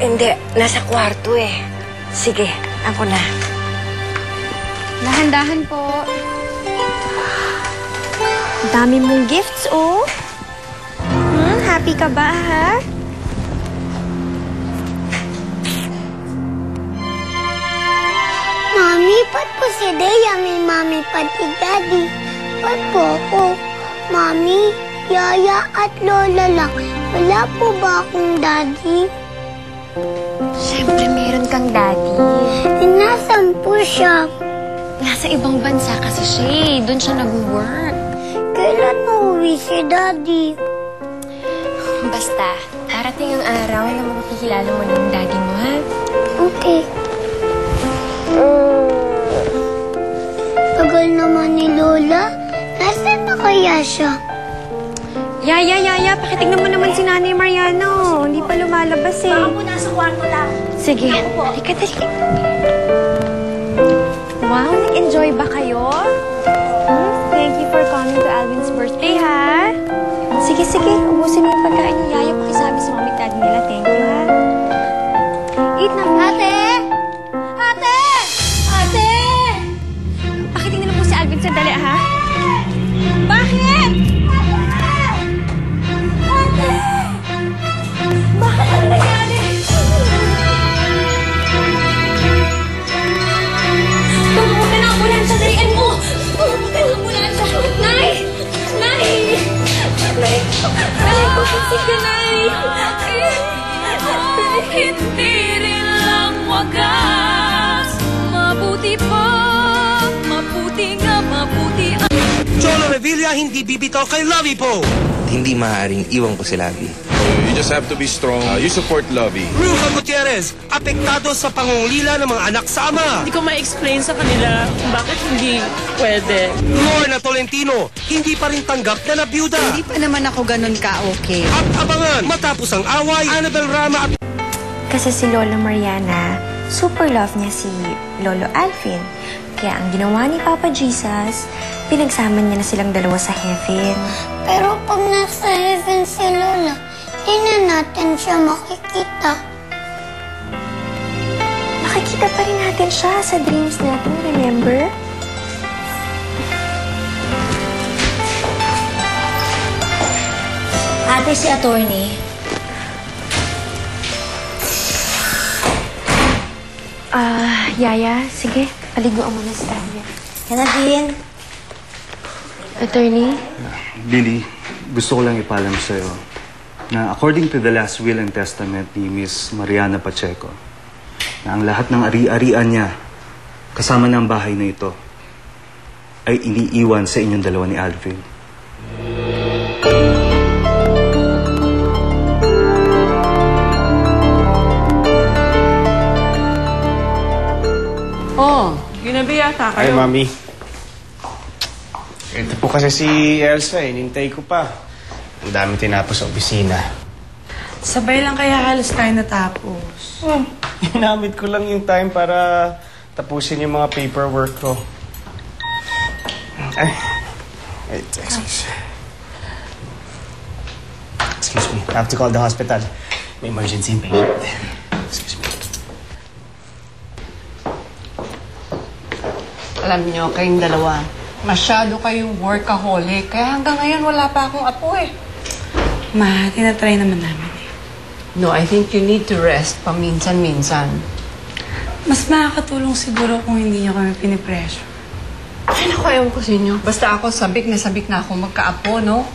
Hindi, nasa kwarto eh. Sige, ako na. Dahan-dahan po. Dami mong gifts, oh. Happy ka ba, ha? Mami, pat po si Dea, may mami pati daddy. Pat po ako. Mami, yaya at lola lang. Wala po ba akong daddy? Siyempre, meron kang daddy. Nasaan po siya? Nasa ibang bansa kasi siya eh. Doon siya nag-work. Kailan uuwi si daddy? Basta, darating ang araw na makikilala mo ng daddy mo, ha? Okay. Tagal naman ni Lola. Nasaan na kaya siya? Yaya, pakitignan mo naman si Nanay Mariano. Hindi pa lumalabas eh. Baka po nasa kwarto lang. Sige, halika, dali. Wow, nag-enjoy ba kayo? Thank you for coming to Alvin's birthday, ha? Sige, ubusin mo yung pagkain ni Yaya. Pakisabi sa mami daddy nila. Thank you, ha? Eat na. Ate! Pakitingnan na po si Alvin sandali, ha? Bakit? Ate! Bakit ang nangyari? Tumubukan ang ambulansya, dalian mo! Tumubukan ang ambulansya! Nay! Sige, Nay! Hindi rin lang wagas. Mabuti pa, mabuti ang... Cholo Revilla hindi bibitaw kay Lovie po. Hindi maaaring iwan ko si Lovie. You just have to be strong. You support Lovie. Rufa Gutierrez, apektado sa pangungulila ng mga anak sa ama. Hindi ko ma-explain sa kanila kung bakit hindi pwede. Lorna Tolentino, hindi pa rin tanggap na nabiyuda. Hindi pa naman ako ganun ka-okay. At abangan, matapos ang away, Annabel Rama at... Kasi si Lola Mariana, super love niya si Lolo Alvin. Kaya ang ginawa ni Papa Jesus, pinagsama niya na silang dalawa sa heaven. Pero pag nasa heaven si Lola, di na natin siya makikita. Makikita pa rin natin siya sa dreams natin, remember? Ate, si attorney. Yaya, sige, paliguan mo na si Tanya. Yan na din. Attorney? Lily, gusto ko lang ipaalam sa'yo na according to the last will and testament ni Miss Mariana Pacheco, na ang lahat ng ari-arian niya, kasama ng bahay na ito, ay iniiwan sa inyong dalawa ni Alvin. Oh, ginabi yata Ay, kayo. Mami. Ito po kasi si Elsa eh. Nintay ko pa. Ang dami tinapos sa opisina. Sabay lang kaya halos tayo natapos. Ginamit ko lang yung time para tapusin yung mga paperwork ko. Ay. Wait, excuse me. I have to call the hospital. May emergency patient. Excuse me. Alam niyo, kayong dalawa, masyado kayong workaholic. Kaya hanggang ngayon, wala pa akong apo eh. Ma, tinatry naman namin eh. No, I think you need to rest paminsan-minsan. Mas makakatulong siguro kung hindi niyo kami pinipressure. Ay, naku, ewan ko sa inyo. Basta ako, sabik na ako magkaapo, no?